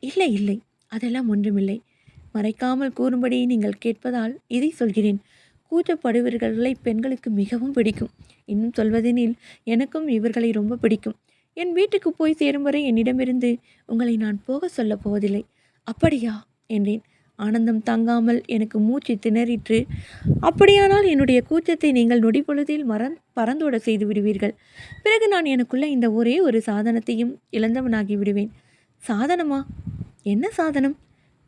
இல்லை இல்லை, அதெல்லாம் ஒன்றுமில்லை. மறைக்காமல் கூறும்படி நீங்கள் கேட்பதால் இதை சொல்கிறேன். கூச்சப்படுவர்களை பெண்களுக்கு மிகவும் பிடிக்கும். இன்னும் சொல்வதெனில் எனக்கும் இவர்களை ரொம்ப பிடிக்கும். என் வீட்டுக்கு போய் சேரும் வரை என்னிடமிருந்து உங்களை நான் போக சொல்லப் போவதில்லை. அப்படியா என்றேன். ஆனந்தம் தாங்காமல் எனக்கு மூச்சு திணறிற்று. அப்படியானால் என்னுடைய கூச்சத்தை நீங்கள் நொடி பொழுதில் பறந்தோட செய்து விடுவீர்கள். பிறகு நான் எனக்குள்ள இந்த ஒரே ஒரு சாதனத்தையும் இழந்தவனாகி விடுவேன். சாதனமா? என்ன சாதனம்?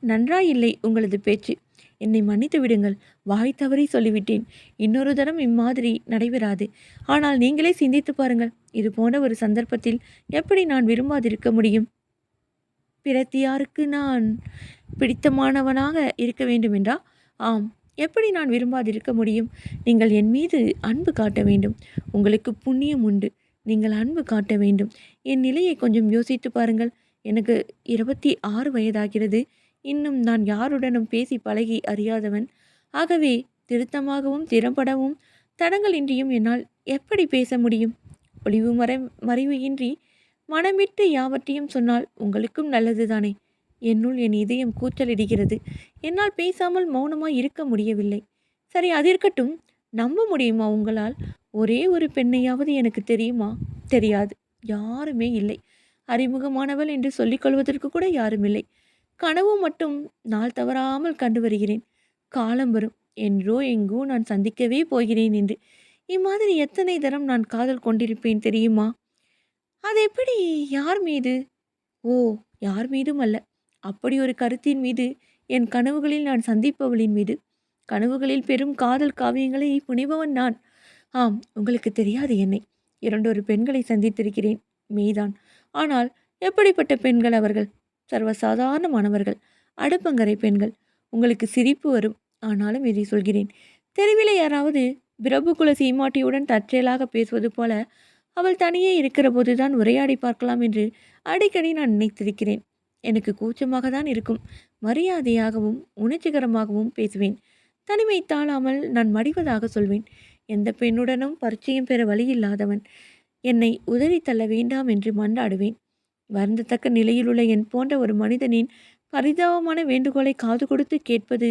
நன்றாயில்லை உங்களது பேச்சு. என்னை மன்னித்து விடுங்கள். வாய் தவறி சொல்லிவிட்டேன். இன்னொரு தரம் இம்மாதிரி நடைபெறாது. ஆனால் நீங்களே சிந்தித்து பாருங்கள். இது போன்ற ஒரு சந்தர்ப்பத்தில் எப்படி நான் விரும்பாதிருக்க முடியும்? பிரத்தியாருக்கு நான் பிடித்தமானவனாக இருக்க வேண்டுமென்றா? ஆம். எப்படி நான் விரும்பாதிருக்க முடியும்? நீங்கள் என் மீது அன்பு காட்ட வேண்டும். உங்களுக்கு புண்ணியம் உண்டு. நீங்கள் அன்பு காட்ட வேண்டும். என் நிலையை கொஞ்சம் யோசித்து பாருங்கள். எனக்கு 26 வயதாகிறது. இன்னும் நான் யாருடனும் பேசி பழகி அறியாதவன். ஆகவே திருத்தமாகவும் திறம்படவும் தடங்களின்றியும் என்னால் எப்படி பேச முடியும்? ஒளிவு மறைவு இன்றி மனமிட்டு யாவற்றையும் சொன்னால் உங்களுக்கும் நல்லதுதானே. என்னுள் என் இதயம் கூச்சலிடுகிறது. என்னால் பேசாமல் மௌனமாய் இருக்க முடியவில்லை. சரி, அது இருக்கட்டும். நம்ப முடியுமா உங்களால்? ஒரே ஒரு பெண்ணையாவது எனக்கு தெரியுமா? தெரியாது. யாருமே இல்லை. அறிமுகமானவள் என்று சொல்லிக்கொள்வதற்கு கூட யாருமில்லை. கனவு மட்டும் நாள் தவறாமல் கண்டு வருகிறேன். காலம் வரும், என்றோ எங்கோ நான் சந்திக்கவே போகிறேன் என்று. இம்மாதிரி எத்தனை தரம் நான் காதல் கொண்டிருப்பேன் தெரியுமா? அது எப்படி? யார் மீது? ஓ, யார் மீதும் அல்ல. அப்படி ஒரு கருத்தின் மீது. என் கனவுகளில் நான் சந்திப்பவளின் மீது. கனவுகளில் பெரும் காதல் காவியங்களை புனிபவன் நான். ஆம், உங்களுக்கு தெரியாது என்னை. 2 பெண்களை சந்தித்திருக்கிறேன். மெய்தான். ஆனால் எப்படிப்பட்ட பெண்கள் அவர்கள்? சர்வசாதாரணமானவர்கள். அடுப்பங்கரை பெண்கள். உங்களுக்கு சிரிப்பு வரும். ஆனாலும் இதை சொல்கிறேன். தெருவிலே யாராவது பிரபுகுல சீமாட்டியுடன் தற்செயலாக பேசுவது போல அவள் தனியே இருக்கிற போதுதான் உரையாடி பார்க்கலாம் என்று அடிக்கடி நான் நினைத்திருக்கிறேன். எனக்கு கூச்சமாக தான் இருக்கும். மரியாதையாகவும் உணர்ச்சிகரமாகவும் பேசுவேன். தனிமை தாழாமல் நான் மடிவதாக சொல்வேன். எந்த பெண்ணுடனும் பரிச்சயம் பெற வழியில்லாதவன். என்னை உதறி தள்ள வேண்டாம் என்று மன்றாடுவேன். வருந்தத்தக்க நிலையிலுள்ள என் போன்ற ஒரு மனிதனின் பரிதாபமான வேண்டுகோளை காது கொடுத்து கேட்பது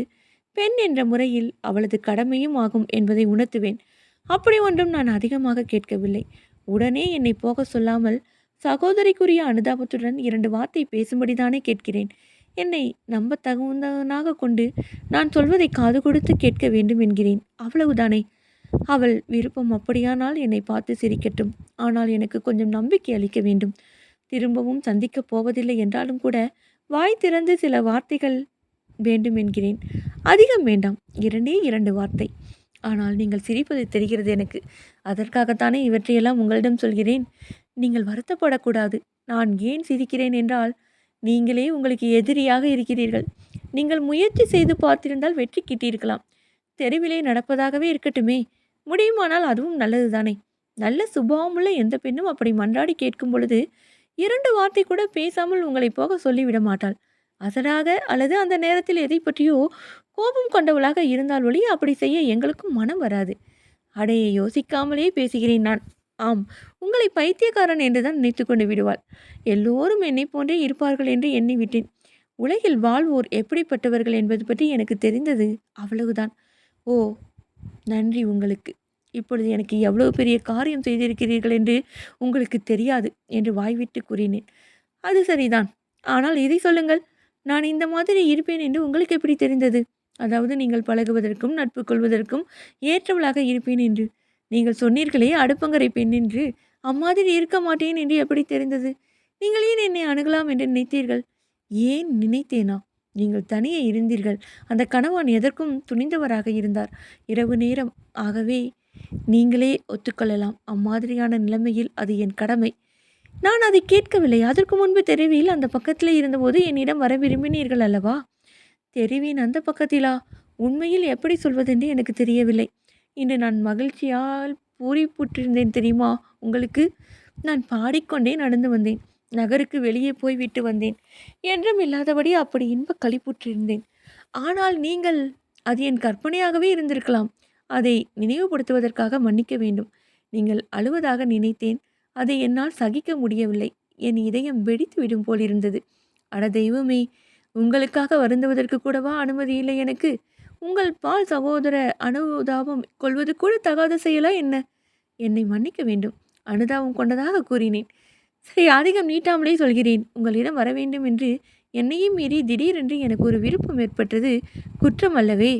பெண் என்ற முறையில் அவளது கடமையும் ஆகும் என்பதை உணர்த்துவேன். அப்படி ஒன்றும் நான் அதிகமாக கேட்கவில்லை. உடனே என்னை போக சொல்லாமல் சகோதரிக்குரிய அனுதாபத்துடன் 2 வார்த்தை பேசும்படிதானே கேட்கிறேன். என்னை நம்ப தகுந்தவனாக கொண்டு நான் சொல்வதை காது கொடுத்து கேட்க வேண்டும் என்கிறேன். அவ்வளவுதானே. அவள் விருப்பம் அப்படியானால் என்னை பார்த்து சிரிக்கட்டும். ஆனால் எனக்கு கொஞ்சம் நம்பிக்கை அளிக்க வேண்டும். திரும்பவும் சந்திக்கப் போவதில்லை என்றாலும் கூட வாய் திறந்து சில வார்த்தைகள் வேண்டும் என்கிறேன். அதிகம் வேண்டாம். 2 வார்த்தை. ஆனால் நீங்கள் சிரிப்பது தெரிகிறது எனக்கு. அதற்காகத்தானே இவற்றையெல்லாம் உங்களிடம் சொல்கிறேன். நீங்கள் வருத்தப்படக்கூடாது. நான் ஏன் சிரிக்கிறேன் என்றால், நீங்களே உங்களுக்கு எதிரியாக இருக்கிறீர்கள். நீங்கள் முயற்சி செய்து பார்த்திருந்தால் வெற்றி கிட்டியிருக்கலாம். தெருவிலே நடப்பதாகவே இருக்கட்டுமே, முடியுமானால் அதுவும் நல்லதுதானே. நல்ல சுபாவமுள்ள எந்த பெண்ணும் அப்படி மன்றாடி கேட்கும் பொழுது 2 வார்த்தை கூட பேசாமல் உங்களை போக சொல்லிவிட மாட்டாள். அசடாக அல்லது அந்த நேரத்தில் எதை பற்றியோ கோபம் கொண்டவளாக இருந்தால் ஒழிய அப்படி செய்ய எங்களுக்கும் மனம் வராது. அடையை யோசிக்காமலே பேசுகிறேன் நான். ஆம், உங்களை பைத்தியக்காரன் என்றுதான் நினைத்து கொண்டு விடுவாள். எல்லோரும் என்னை போன்றே இருப்பார்கள் என்று எண்ணிவிட்டேன். உலகில் வாழ்வோர் எப்படிப்பட்டவர்கள் என்பது பற்றி எனக்கு தெரிந்தது அவ்வளவுதான். ஓ, நன்றி உங்களுக்கு. இப்பொழுது எனக்கு எவ்வளவு பெரிய காரியம் செய்திருக்கிறீர்கள் என்று உங்களுக்கு தெரியாது என்று வாய்விட்டு கூறினேன். அது சரிதான். ஆனால் இதை சொல்லுங்கள், நான் இந்த மாதிரி இருப்பேன் என்று உங்களுக்கு எப்படி தெரிந்தது? அதாவது நீங்கள் பழகுவதற்கும் நட்பு கொள்வதற்கும் ஏற்றவளாக இருப்பேன் என்று. நீங்கள் சொன்னீர்களே அடுப்பங்கரை பெண் என்று, அம்மாதிரி இருக்க மாட்டேன் என்று எப்படி தெரிந்தது? நீங்கள் ஏன் என்னை அணுகலாம் என்று நினைத்தீர்கள்? ஏன் நினைத்தேனா? நீங்கள் தனியே இருந்தீர்கள். அந்த கணவன் எதற்கும் துணிந்தவராக இருந்தார். இரவு நேரம். ஆகவே நீங்களே ஒத்துக்கொள்ளலாம். அம்மாதிரியான நிலைமையில் அது என் கடமை. நான் அதை கேட்கவில்லை. அதற்கு முன்பு தெருவில் அந்த பக்கத்திலே இருந்தபோது என்னிடம் வர விரும்பினீர்கள் அல்லவா? தெருவின் அந்த பக்கத்திலா? உண்மையில் எப்படி சொல்வதென்று எனக்கு தெரியவில்லை. இன்று நான் மகிழ்ச்சியால் பூரிப்புற்றிருந்தேன் தெரியுமா உங்களுக்கு? நான் பாடிக்கொண்டே நடந்து வந்தேன். நகருக்கு வெளியே போய் விட்டு வந்தேன். என்றும் இல்லாதபடி அப்படி இன்ப களிப்புற்றிருந்தேன். ஆனால் நீங்கள், அது என் கற்பனையாகவே இருந்திருக்கலாம். அதை நினைவுபடுத்துவதற்காக மன்னிக்க வேண்டும். நீங்கள் அழுவதாக நினைத்தேன். அதை என்னால் சகிக்க முடியவில்லை. என் இதயம் வெடித்து விடும் போல் இருந்தது. அட தெய்வமே, உங்களுக்காக வருந்துவதற்கு கூடவா அனுமதி இல்லை எனக்கு? உங்கள் பால் சகோதர அனுதாபம் கொள்வது கூட தகாத செயலா என்ன? என்னை மன்னிக்க வேண்டும். அனுதாபம் கொண்டதாக கூறினேன். சரி, அதிகம் நீட்டாமலே சொல்கிறேன். உங்களிடம் வர வேண்டும் என்று என்னையும் மீறி திடீரென்று எனக்கு ஒரு விருப்பம் ஏற்பட்டது குற்றம் அல்லவே?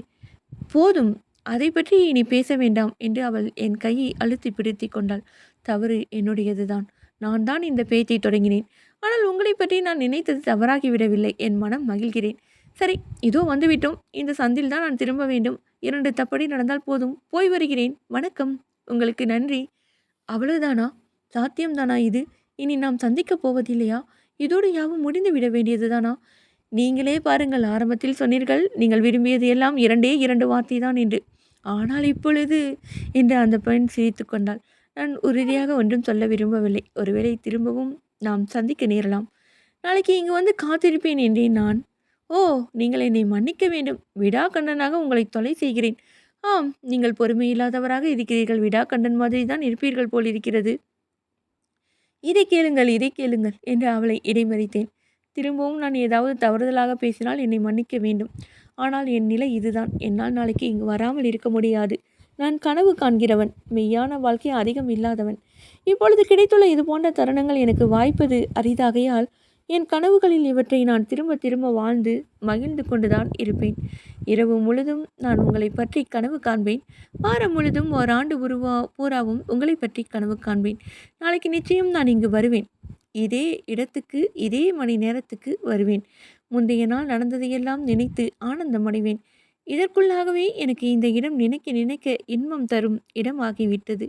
போதும், அதை பற்றி இனி பேச வேண்டாம் என்று அவள் என் கையை அழுத்தி பிடித்து கொண்டாள். தவறு என்னுடையதுதான். நான் தான் இந்த பேச்சை தொடங்கினேன். ஆனால் உங்களை பற்றி நான் நினைத்தது தவறாகிவிடவில்லை. என் மனம் மகிழ்கிறேன். சரி, இதோ வந்துவிட்டோம். இந்த சந்தில் தான் நான் திரும்ப வேண்டும். 2 தப்படி நடந்தால் போதும். போய் வருகிறேன். வணக்கம். உங்களுக்கு நன்றி. அவ்வளவுதானா? சாத்தியம்தானா இது? இனி நாம் சந்திக்கப் போவதில்லையா? இதோடு யாவும் முடிந்து விட வேண்டியதுதானா? நீங்களே பாருங்கள், ஆரம்பத்தில் சொன்னீர்கள் நீங்கள் விரும்பியது எல்லாம் 2 வார்த்தை தான் என்று. ஆனால் இப்பொழுது என்று அந்த பெண் சிரித்து கொண்டாள். நான் உறுதியாக ஒன்றும் சொல்ல விரும்பவில்லை. ஒருவேளை திரும்பவும் நாம் சந்திக்க நேரலாம். நாளைக்கு இங்கு வந்து காத்திருப்பேன் என்றேன் நான். ஓ, நீங்கள் என்னை மன்னிக்க வேண்டும். விடாக்கண்ணனாக உங்களை தொலை செய்கிறேன். ஆம், நீங்கள் பொறுமையில்லாதவராக இருக்கிறீர்கள். விடாக்கண்ணன் மாதிரி தான் இருப்பீர்கள் போல் இருக்கிறது. இதை கேளுங்கள், இதை கேளுங்கள் என்று அவளை இடைமறித்தேன். திரும்பவும் நான் ஏதாவது தவறுதலாக பேசினால் என்னை மன்னிக்க வேண்டும். ஆனால் என் நிலை இதுதான். என்னால் நாளைக்கு இங்கு வராமல் இருக்க முடியாது. நான் கனவு காண்கிறவன், மெய்யான வாழ்க்கை அதிகம் இல்லாதவன். இப்பொழுது கிடைத்துள்ள இது போன்ற தருணங்கள் எனக்கு வாய்ப்பது அரிதாகையால் என் கனவுகளில் இவற்றை நான் திரும்ப திரும்ப வாழ்ந்து மகிழ்ந்து கொண்டுதான் இருப்பேன். இரவு முழுதும் நான் உங்களை பற்றி கனவு காண்பேன். வாரம் முழுதும் ஓராண்டு பூராவும் உங்களை பற்றி கனவு காண்பேன். நாளைக்கு நிச்சயம் நான் இங்கு வருவேன். இதே இடத்துக்கு இதே மணி நேரத்துக்கு வருவேன். முந்தைய நாள் நடந்ததையெல்லாம் நினைத்து ஆனந்தம் அடைவேன். இதற்குள்ளாகவே எனக்கு இந்த இடம் நினைக்க நினைக்க இன்பம் தரும் இடம் ஆகிவிட்டது.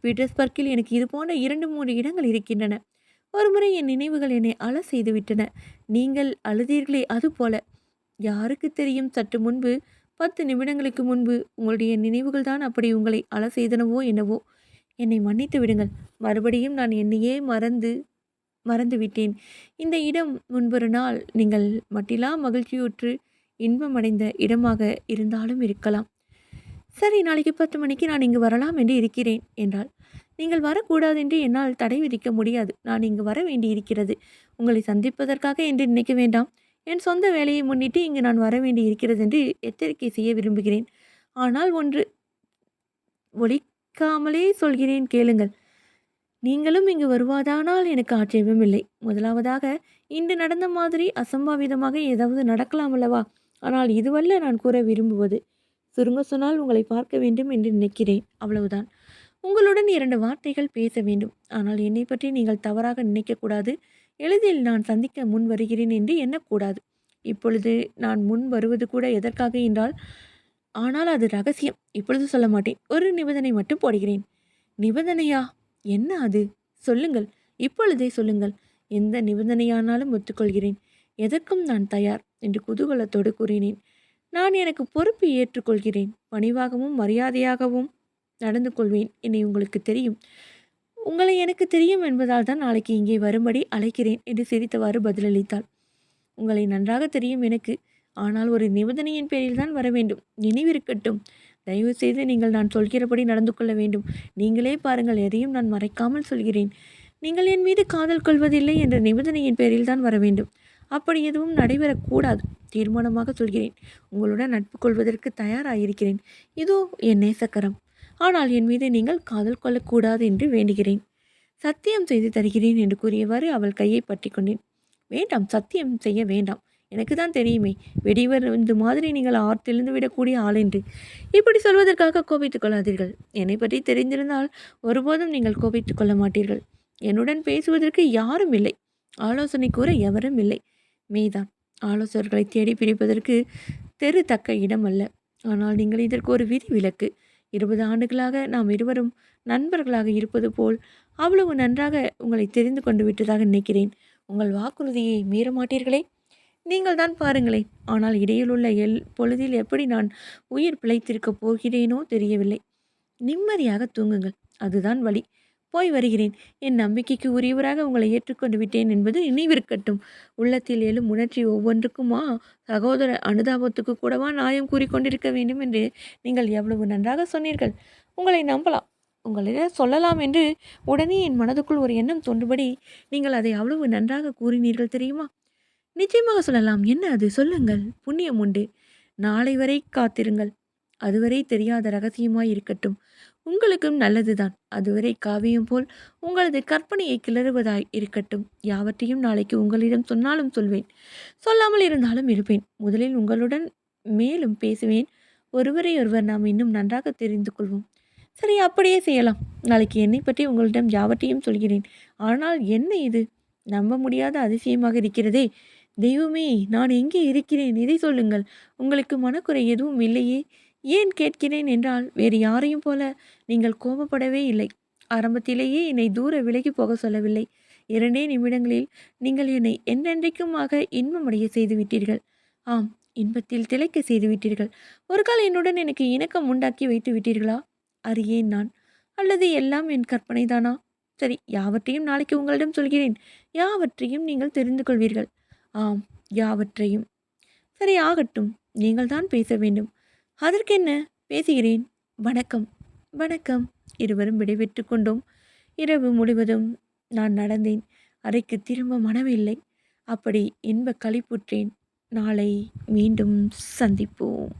பீட்டர்ஸ்பர்க்கில் எனக்கு இது போன்ற 2-3 இடங்கள் இருக்கின்றன. ஒருமுறை என் நினைவுகள் என்னை அழ செய்துவிட்டன. நீங்கள் அழுதீர்களே, அதுபோல. யாருக்கு தெரியும், சற்று முன்பு 10 நிமிடங்களுக்கு முன்பு உங்களுடைய நினைவுகள் தான் அப்படி உங்களை அழ செய்தனவோ என்னவோ. என்னை மன்னித்து விடுங்கள். மறுபடியும் நான் என்னையே மறந்து விட்டேன். இந்த இடம் முன்பொரு நாள் நீங்கள் மட்டிலா மகிழ்ச்சியுற்று இன்பமடைந்த இடமாக இருந்தாலும் இருக்கலாம். சரி, நாளைக்கு 10 மணிக்கு நான் இங்கு வரலாம் என்று இருக்கிறேன் என்றாள். நீங்கள் வரக்கூடாதென்று என்னால் தடை விதிக்க முடியாது. நான் இங்கு வர வேண்டி இருக்கிறது. உங்களை சந்திப்பதற்காக என்று நினைக்க வேண்டாம். என் சொந்த வேலையை முன்னிட்டு இங்கு நான் வர வேண்டி இருக்கிறது என்று எச்சரிக்கை செய்ய விரும்புகிறேன். ஆனால் ஒன்று ஒழிக்காமலே சொல்கிறேன், கேளுங்கள். நீங்களும் இங்கு வருவதானால் எனக்கு ஆட்சேபம் இல்லை. முதலாவதாக, இன்று நடந்த மாதிரி அசம்பாவிதமாக ஏதாவது நடக்கலாம் அல்லவா? ஆனால் இதுவல்ல நான் கூற விரும்புவது. சுருங்க சொன்னால் உங்களை பார்க்க வேண்டும் என்று நினைக்கிறேன், அவ்வளவுதான். உங்களுடன் 2 வார்த்தைகள் பேச வேண்டும். ஆனால் என்னை பற்றி நீங்கள் தவறாக நினைக்கக்கூடாது. எளிதில் நான் சந்திக்க முன் வருகிறேன் என்று எண்ணக்கூடாது. இப்பொழுது நான் முன் வருவது கூட எதற்காக என்றால், ஆனால் அது ரகசியம். இப்பொழுது சொல்ல மாட்டேன். ஒரு நிபந்தனை மட்டும் போடுகிறேன். நிபந்தனையா? என்ன அது? சொல்லுங்கள். இப்பொழுதே சொல்லுங்கள். எந்த நிபந்தனையானாலும் ஒத்துக்கொள்கிறேன். எதற்கும் நான் தயார் என்று குதூகலத்தோடு கூறினேன். நான் எனக்கு பொறுப்பு ஏற்றுக்கொள்கிறேன். பணிவாகவும் மரியாதையாகவும் நடந்து கொள்வேன். என்னை உங்களுக்கு தெரியும். உங்களை எனக்கு தெரியும் என்பதால் தான் நாளைக்கு இங்கே வரும்படி அழைக்கிறேன் என்று சிரித்தவாறு பதிலளித்தாள். உங்களை நன்றாக தெரியும் எனக்கு. ஆனால் ஒரு நிபந்தனையின் பேரில் தான் வர வேண்டும். நினைவிருக்கட்டும். தயவு செய்து நீங்கள் நான் சொல்கிறபடி நடந்து கொள்ள வேண்டும். நீங்களே பாருங்கள், எதையும் நான் மறைக்காமல் சொல்கிறேன். நீங்கள் என் மீது காதல் கொள்வதில்லை என்ற நிபந்தனையின் பேரில் தான் வர வேண்டும். அப்படி எதுவும் நடைபெறக்கூடாது. தீர்மானமாக சொல்கிறேன். உங்களுடன் நட்பு கொள்வதற்கு தயாராயிருக்கிறேன். இதோ என் நேசக்கரம். ஆனால் என் மீது நீங்கள் காதல் கொள்ளக்கூடாது என்று வேண்டுகிறேன். சத்தியம் செய்து தருகிறேன் என்று கூறியவாறு அவள் கையை பற்றி கொண்டேன். வேண்டாம், சத்தியம் செய்ய வேண்டாம். எனக்கு தான் தெரியுமே, வெடிவர் இந்த மாதிரி நீங்கள் ஆர்த்தெழுந்து விடக்கூடிய ஆள் என்று. இப்படி சொல்வதற்காக கோபித்துக் கொள்ளாதீர்கள். என்னை பற்றி தெரிந்திருந்தால் ஒருபோதும் நீங்கள் கோபித்துக் கொள்ள மாட்டீர்கள். என்னுடன் பேசுவதற்கு யாரும் இல்லை. ஆலோசனை கூற எவரும் இல்லை. மெய்தான், ஆலோசகர்களை தேடி பிரிப்பதற்கு தெரு தக்க இடம் அல்ல. ஆனால் நீங்கள் இதற்கு ஒரு விதி விலக்கு. 20 ஆண்டுகளாக நாம் இருவரும் நண்பர்களாக இருப்பது போல் அவ்வளவு நன்றாக உங்களை தெரிந்து கொண்டு விட்டதாக நினைக்கிறேன். உங்கள் வாக்குறுதியை மீற மாட்டீர்களே? நீங்கள் தான் பாருங்களேன். ஆனால் இடையிலுள்ள பொழுதில் எப்படி நான் உயிர் பிழைத்திருக்கப் போகிறேனோ தெரியவில்லை. நிம்மதியாக தூங்குங்கள். அதுதான் வழி. போய் வருகிறேன். என் நம்பிக்கைக்கு உரியவராக உங்களை ஏற்றுக்கொண்டு விட்டேன் என்பது நினைவிருக்கட்டும். உள்ளத்தில் எழும் உணர்ச்சி ஒவ்வொன்றுக்குமா சகோதர அனுதாபத்துக்கு கூடவா நியாயம் கூறிக்கொண்டிருக்க வேண்டும் என்று நீங்கள் எவ்வளவு நன்றாக சொன்னீர்கள். உங்களை நம்பலாம். உங்களிடம் சொல்லலாம் என்று உடனே என் மனதுக்குள் ஒரு எண்ணம் தோன்றுபடி நீங்கள் அதை அவ்வளவு நன்றாக கூறினீர்கள் தெரியுமா? நிச்சயமாக சொல்லலாம். என்ன அது? சொல்லுங்கள். புண்ணியம் உண்டு. நாளை வரை காத்திருங்கள். அதுவரை தெரியாத ரகசியமாய் இருக்கட்டும். உங்களுக்கும் நல்லதுதான். அதுவரை காவியம் போல் உங்களது கற்பனையை கிளறுவதாய் இருக்கட்டும். யாவற்றையும் நாளைக்கு உங்களிடம் சொன்னாலும் சொல்வேன். சொல்லாமல் இருந்தாலும் இருப்பேன். முதலில் உங்களுடன் மேலும் பேசுவேன். ஒருவரை ஒருவர் நாம் இன்னும் நன்றாக தெரிந்து கொள்வோம். சரி, அப்படியே செய்யலாம். நாளைக்கு என்னை பற்றி உங்களிடம் யாவற்றையும் சொல்கிறேன். ஆனால் என்ன இது? நம்ப முடியாத அதிசயமாக இருக்கிறதே. தெய்வமே, நான் எங்கே இருக்கிறேன்? இதை சொல்லுங்கள். உங்களுக்கு மனக்குறை எதுவும் இல்லையே? ஏன் கேட்கிறேன் என்றால், வேறு யாரையும் போல நீங்கள் கோபப்படவே இல்லை. ஆரம்பத்திலேயே என்னை தூர விலகி போக சொல்லவில்லை. 2 நிமிடங்களில் நீங்கள் என்னை என்றென்றைக்குமாக இன்பமடைய செய்துவிட்டீர்கள். ஆம், இன்பத்தில் திளைக்க செய்துவிட்டீர்கள். ஒரு கால் என்னுடன் எனக்கு இணக்கம் உண்டாக்கி வைத்து விட்டீர்களா? அறியேன் நான். அல்லது எல்லாம் என் கற்பனைதானா? சரி, யாவற்றையும் நாளைக்கு உங்களிடம் சொல்கிறேன். யாவற்றையும் நீங்கள் தெரிந்து கொள்வீர்கள். ஆம், யாவற்றையும். சரி, ஆகட்டும். நீங்கள் தான் பேச வேண்டும். அதற்கென்ன? பேசுகிறேன். வணக்கம். வணக்கம். இருவரும் விடைபெற்று கொண்டோம். இரவு முழுவதும் நான் நடந்தேன். அறைக்கு திரும்ப மனமில்லை. அப்படி இன்ப களிப்புற்றேன். நாளை மீண்டும் சந்திப்போம்.